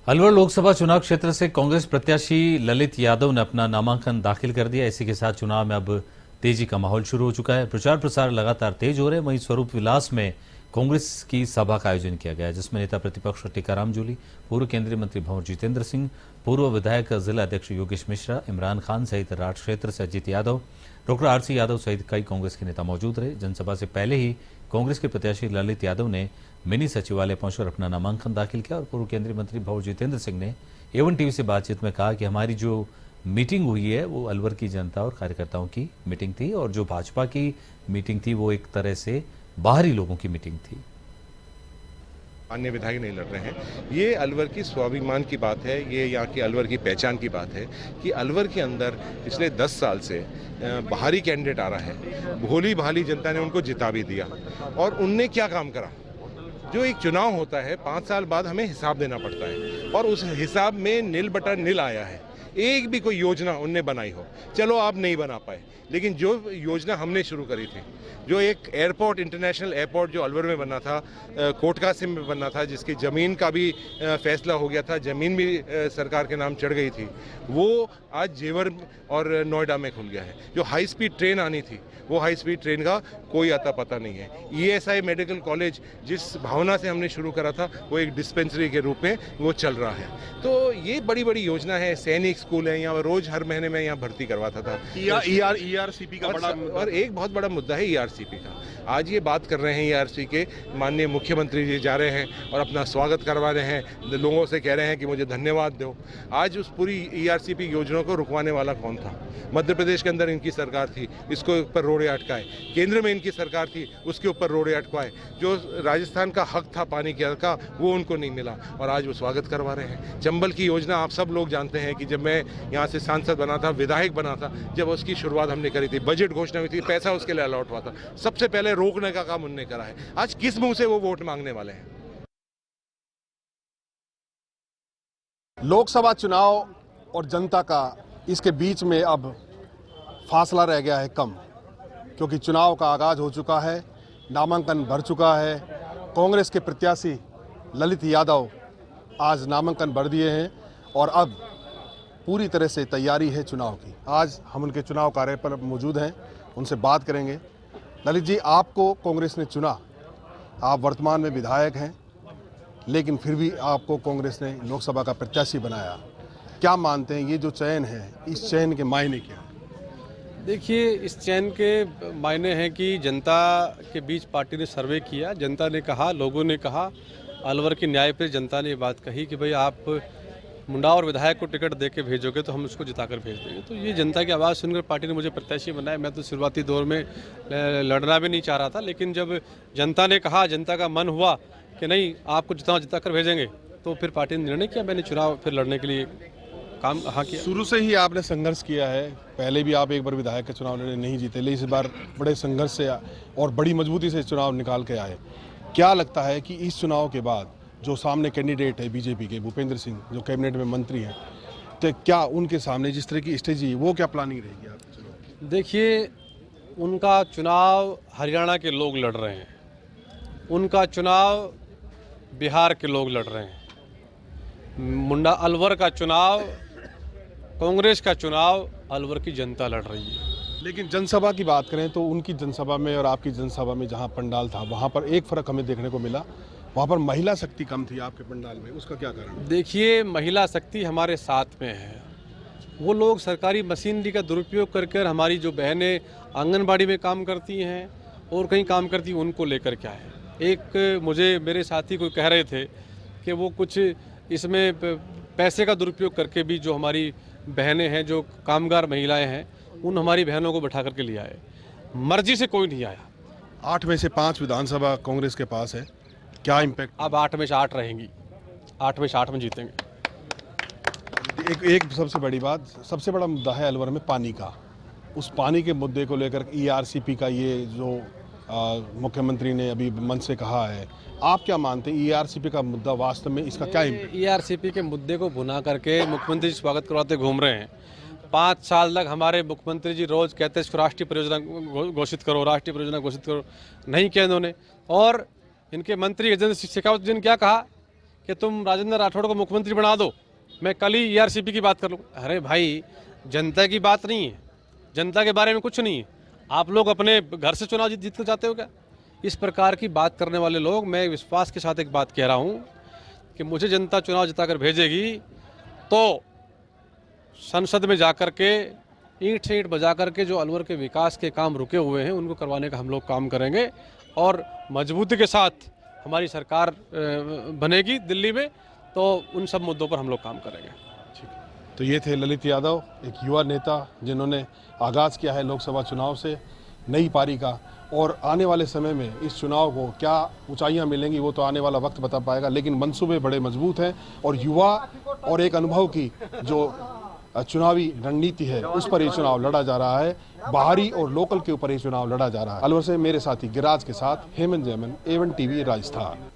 अलवर लोकसभा चुनाव क्षेत्र से कांग्रेस प्रत्याशी ललित यादव ने अपना नामांकन दाखिल कर दिया। इसी के साथ चुनाव में अब तेजी का माहौल शुरू हो चुका है। प्रचार प्रसार लगातार तेज हो रहे हैं। वहीं स्वरूप विलास में कांग्रेस की सभा का आयोजन किया गया, जिसमें नेता प्रतिपक्ष टीकाराम जूली, पूर्व केंद्रीय मंत्री भंवर जितेंद्र सिंह, पूर्व विधायक जिला अध्यक्ष योगेश मिश्रा, इमरान खान सहित राज क्षेत्र से अजीत यादव, डॉक्टर आरसी यादव सहित कई कांग्रेस के नेता मौजूद रहे। जनसभा से पहले ही कांग्रेस के प्रत्याशी ललित यादव ने मिनी सचिवालय पहुंचकर अपना नामांकन दाखिल किया और पूर्व केंद्रीय मंत्री भंवर जितेंद्र सिंह ने एवन टीवी से बातचीत में कहा कि हमारी जो मीटिंग हुई है वो अलवर की जनता और कार्यकर्ताओं की मीटिंग थी और जो भाजपा की मीटिंग थी वो एक तरह से बाहरी लोगों की मीटिंग थी। अन्य विधायक नहीं लड़ रहे हैं। ये अलवर की स्वाभिमान की बात है, ये यहाँ की अलवर की पहचान की बात है कि अलवर के अंदर पिछले 10 साल से बाहरी कैंडिडेट आ रहा है। भोली भाली जनता ने उनको जिता भी दिया और उनने क्या काम करा। जो एक चुनाव होता है 5 साल बाद हमें हिसाब देना पड़ता है और उस हिसाब में नील बटा नील आया है। एक भी कोई योजना उनने बनाई हो, चलो आप नहीं बना पाए, लेकिन जो योजना हमने शुरू करी थी, जो एक एयरपोर्ट, इंटरनेशनल एयरपोर्ट जो अलवर में बनना था, कोटकासिम में बनना था, जिसकी ज़मीन का भी फैसला हो गया था, ज़मीन भी सरकार के नाम चढ़ गई थी, वो आज जेवर और नोएडा में खुल गया है। जो हाई स्पीड ट्रेन आनी थी, वो हाई स्पीड ट्रेन का कोई अता पता नहीं है। ईएसआई मेडिकल कॉलेज जिस भावना से हमने शुरू करा था, वो एक डिस्पेंसरी के रूप में वो चल रहा है। तो ये बड़ी बड़ी योजना है। सैनिक स्कूल है, यहाँ रोज हर महीने में यहाँ भर्ती करवाता था। ईआरसीपी का बड़ा और एक बहुत बड़ा मुद्दा है ईआरसीपी का। आज ये बात कर रहे हैं ईआरसी के माननीय मुख्यमंत्री जी जा रहे हैं और अपना स्वागत करवा रहे हैं, लोगों से कह रहे हैं कि मुझे धन्यवाद दो। आज उस पूरी ईआरसीपी योजना को रुकवाने वाला कौन था? मध्य प्रदेश के अंदर इनकी सरकार थी, इसको ऊपर रोड़े अटकाए। केंद्र में इनकी सरकार थी, उसके ऊपर रोड़े अटकाए। जो राजस्थान का हक था पानी का, वो उनको नहीं मिला और आज वो स्वागत करवा रहे हैं। चंबल की योजना आप सब लोग जानते हैं कि जब मैं यहाँ से सांसद बना था, विधायक बना था, जब उसकी शुरुआत हमने करी थी, बजट घोषणा हुई थी, पैसा उसके लिए अलॉट हुआ था, सबसे पहले रोकने का काम उन्होंने करा है। आज किस मुंह से वो वोट मांगने वाले हैं? लोकसभा चुनाव और जनता का इसके बीच में अब फासला रह गया है कम, क्योंकि चुनाव का आगाज हो चुका है, नामांकन भर चुका है। कांग्रेस के प्रत्याशी ललित यादव आज नामांकन भर दिए हैं और अब पूरी तरह से तैयारी है चुनाव की। आज हम उनके चुनाव कार्य पर मौजूद हैं, उनसे बात करेंगे। ललित जी, आपको कांग्रेस ने चुना, आप वर्तमान में विधायक हैं, लेकिन फिर भी आपको कांग्रेस ने लोकसभा का प्रत्याशी बनाया। क्या मानते हैं, ये जो चयन है, इस चयन के मायने क्या है? देखिए, इस चयन के मायने हैं कि जनता के बीच पार्टी ने सर्वे किया, जनता ने कहा, लोगों ने कहा, अलवर की न्यायप्रिय जनता ने ये बात कही कि भाई आप मुंडा और विधायक को टिकट दे के भेजोगे तो हम उसको जिताकर भेज देंगे। तो ये जनता की आवाज़ सुनकर पार्टी ने मुझे प्रत्याशी बनाया। मैं तो शुरुआती दौर में लड़ना भी नहीं चाह रहा था, लेकिन जब जनता ने कहा, जनता का मन हुआ कि नहीं आपको जिताकर भेजेंगे, तो फिर पार्टी ने निर्णय किया। मैंने चुनाव फिर लड़ने के लिए काम किया। शुरू से ही आपने संघर्ष किया है, पहले भी आप एक बार विधायक के चुनाव लड़े, नहीं जीते, लेकिन इस बार बड़े संघर्ष से और बड़ी मजबूती से चुनाव निकाल के आए। क्या लगता है कि इस चुनाव के बाद जो सामने कैंडिडेट है बीजेपी के भूपेंद्र सिंह, जो कैबिनेट में मंत्री हैं, तो क्या उनके सामने जिस तरह की स्ट्रेटजी, वो क्या प्लानिंग रहेगी आपके चुनाव? देखिए, उनका चुनाव हरियाणा के लोग लड़ रहे हैं, उनका चुनाव बिहार के लोग लड़ रहे हैं। मुंडा अलवर का चुनाव, कांग्रेस का चुनाव अलवर की जनता लड़ रही है। लेकिन जनसभा की बात करें तो उनकी जनसभा में और आपकी जनसभा में जहां पंडाल था, वहां पर एक फ़र्क हमें देखने को मिला, वहां पर महिला शक्ति कम थी आपके पंडाल में। उसका क्या कारण? देखिए, महिला शक्ति हमारे साथ में है। वो लोग सरकारी मशीनरी का दुरुपयोग करके हमारी जो बहनें आंगनबाड़ी में काम करती हैं और कहीं काम करती हैं, उनको लेकर क्या है। एक मुझे मेरे साथी कोई कह रहे थे कि वो कुछ इसमें पैसे का दुरुपयोग करके भी जो हमारी बहनें हैं, जो कामगार महिलाएं हैं, उन हमारी बहनों को बैठा करके लिया है। मर्जी से कोई नहीं आया। 8 में से 5 विधानसभा कांग्रेस के पास है, क्या इम्पैक्ट? अब 8 में से 8 रहेंगी, 8 में से 8 में जीतेंगे। एक सबसे बड़ी बात, सबसे बड़ा मुद्दा है अलवर में पानी का। उस पानी के मुद्दे को लेकर ईआरसीपी का ये जो मुख्यमंत्री ने अभी मन से कहा है, आप क्या मानते हैं ईआरसीपी का मुद्दा वास्तव में इसका क्या इम्पैक्ट? ईआरसीपी के मुद्दे को भुना करके मुख्यमंत्री जी स्वागत करवाते घूम रहे हैं। 5 साल तक हमारे मुख्यमंत्री जी रोज कहते हैं राष्ट्रीय परियोजना घोषित करो, राष्ट्रीय परियोजना घोषित करो, नहीं किया इन्होंने। और इनके मंत्री गजेंद्र सिंह शेखावत जी ने क्या कहा कि तुम राजेंद्र राठौड़ को मुख्यमंत्री बना दो, मैं कल ही ईआरसीपी की बात कर लूँ। अरे भाई, जनता की बात नहीं है, जनता के बारे में कुछ नहीं है। आप लोग अपने घर से चुनाव जीत कर जाते हो क्या? इस प्रकार की बात करने वाले लोग, मैं विश्वास के साथ एक बात कह रहा हूँ कि मुझे जनता चुनाव जिताकर भेजेगी तो संसद में जाकर के ईंट से ईंट बजा करके जो अलवर के विकास के काम रुके हुए हैं उनको करवाने का हम लोग काम करेंगे और मजबूती के साथ हमारी सरकार बनेगी दिल्ली में, तो उन सब मुद्दों पर हम लोग काम करेंगे। तो ये थे ललित यादव, एक युवा नेता जिन्होंने आगाज़ किया है लोकसभा चुनाव से नई पारी का, और आने वाले समय में इस चुनाव को क्या ऊंचाइयां मिलेंगी वो तो आने वाला वक्त बता पाएगा, लेकिन मंसूबे बड़े मजबूत हैं और युवा और एक अनुभव की जो चुनावी रणनीति है उस पर ये चुनाव लड़ा जा रहा है। बाहरी और लोकल के ऊपर ये चुनाव लड़ा जा रहा है। अलवर से मेरे साथी गिराज के साथ हेमंत जैमन, A1 TV राजस्थान।